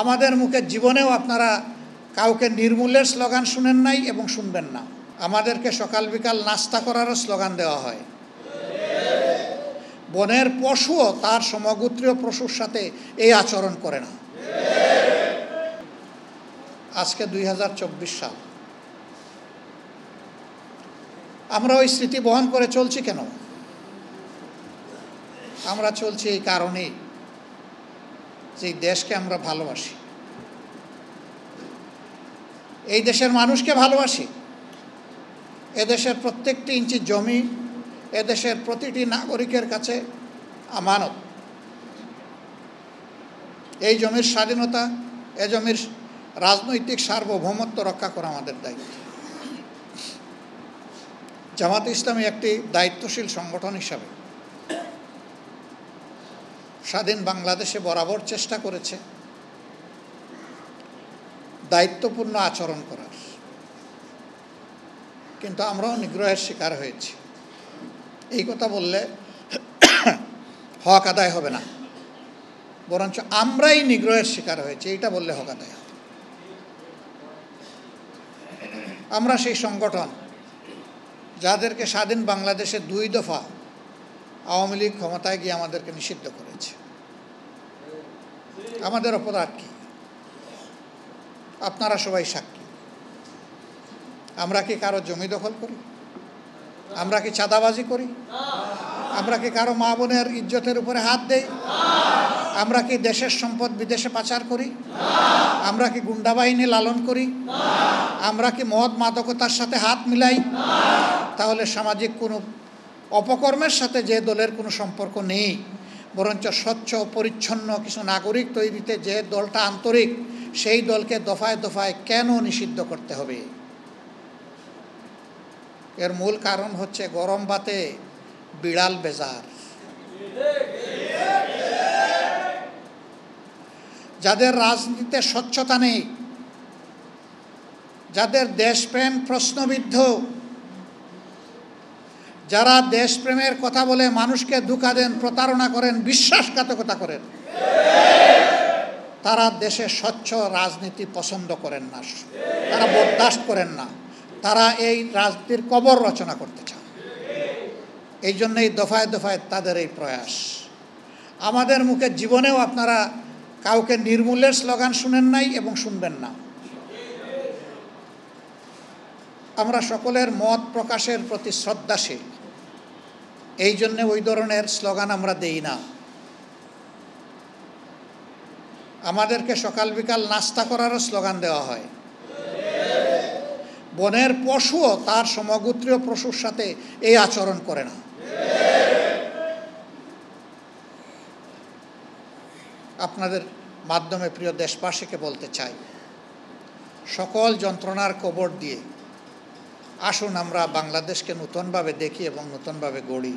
আমাদের মুখে জীবনেও আপনারা কাউকে নির্মূলের স্লোগান শুনেন নাই এবং শুনবেন না। আমাদেরকে সকাল বিকাল নাস্তা করারও স্লোগান দেওয়া হয়। বনের পশুও তার সমগোত্রীয় পশুর সাথে এই আচরণ করে না। আজকে 2024 সাল, আমরা ওই স্মৃতি বহন করে চলছি কেন? আমরা চলছি এই কারণেই যে দেশকে আমরা ভালোবাসি, এই দেশের মানুষকে ভালোবাসি। এদেশের প্রত্যেকটি ইঞ্চি জমি এদেশের প্রতিটি নাগরিকের কাছে আমানত। এই জমির স্বাধীনতা, এই জমির রাজনৈতিক সার্বভৌমত্ব রক্ষা করা আমাদের দায়িত্ব। জামাত ইসলামী একটি দায়িত্বশীল সংগঠন হিসাবে স্বাধীন বাংলাদেশে বরাবর চেষ্টা করেছে দায়িত্বপূর্ণ আচরণ করার, কিন্তু আমরাও নিগ্রহের শিকার হয়েছি। এই কথা বললে হক আদায় হবে না, বরঞ্চ আমরাই নিগ্রহের শিকার হয়েছি এইটা বললে হক আদায় হবে। আমরা সেই সংগঠন যাদেরকে স্বাধীন বাংলাদেশে 2 দফা আওয়ামী লীগ ক্ষমতায় গিয়ে আমাদেরকে নিষিদ্ধ করেছে। আমাদের অপরাধ কি? আপনারা সবাই সাক্ষী। আমরা কি কারো জমি দখল করি? আমরা কি চাঁদাবাজি করি? আমরা কি কারো মা বোনের ইজ্জতের উপরে হাত দেই? আমরা কি দেশের সম্পদ বিদেশে পাচার করি? আমরা কি গুন্ডা বাহিনী লালন করি? আমরা কি মদ মাদকতার সাথে হাত মিলাই? তাহলে সামাজিক কোনো অপকর্মের সাথে যে দলের কোনো সম্পর্ক নেই, বরঞ্চ স্বচ্ছ পরিচ্ছন্ন কিছু নাগরিক তৈরিতে যে দলটা আন্তরিক, সেই দলকে দফায় দফায় কেন নিষিদ্ধ করতে হবে? এর মূল কারণ হচ্ছে গরম ভাতে বিড়াল বেজার। যাদের রাজনীতিতে স্বচ্ছতা নেই, যাদের দেশপ্রেম প্রশ্নবিদ্ধ, যারা দেশপ্রেমের কথা বলে মানুষকে ধোঁকা দেন, প্রতারণা করেন, বিশ্বাসঘাতকতা করেন, তারা দেশে স্বচ্ছ রাজনীতি পছন্দ করেন না, তারা বরদাস্ত করেন না, তারা এই রাজনীতির কবর রচনা করতে চান। এই জন্যই দফায় দফায় তাদের এই প্রয়াস। আমাদের মুখে জীবনেও আপনারা কাউকে নির্মূলের স্লোগান শুনেন নাই এবং শুনবেন না। আমরা সকলের মত প্রকাশের প্রতি শ্রদ্ধাশীল, এই জন্য ওই ধরনের স্লোগান আমরা দেই না। আমাদেরকে সকাল বিকাল নাস্তা করারও স্লোগান দেওয়া হয়। বনের পশুও তার সমগোত্রীয় পশুর সাথে এই আচরণ করে না। আপনাদের মাধ্যমে প্রিয় দেশবাসীকে বলতে চাই, সকল যন্ত্রণার কবর দিয়ে আসুন আমরা বাংলাদেশকে নতুনভাবে দেখি এবং নতুনভাবে গড়ি।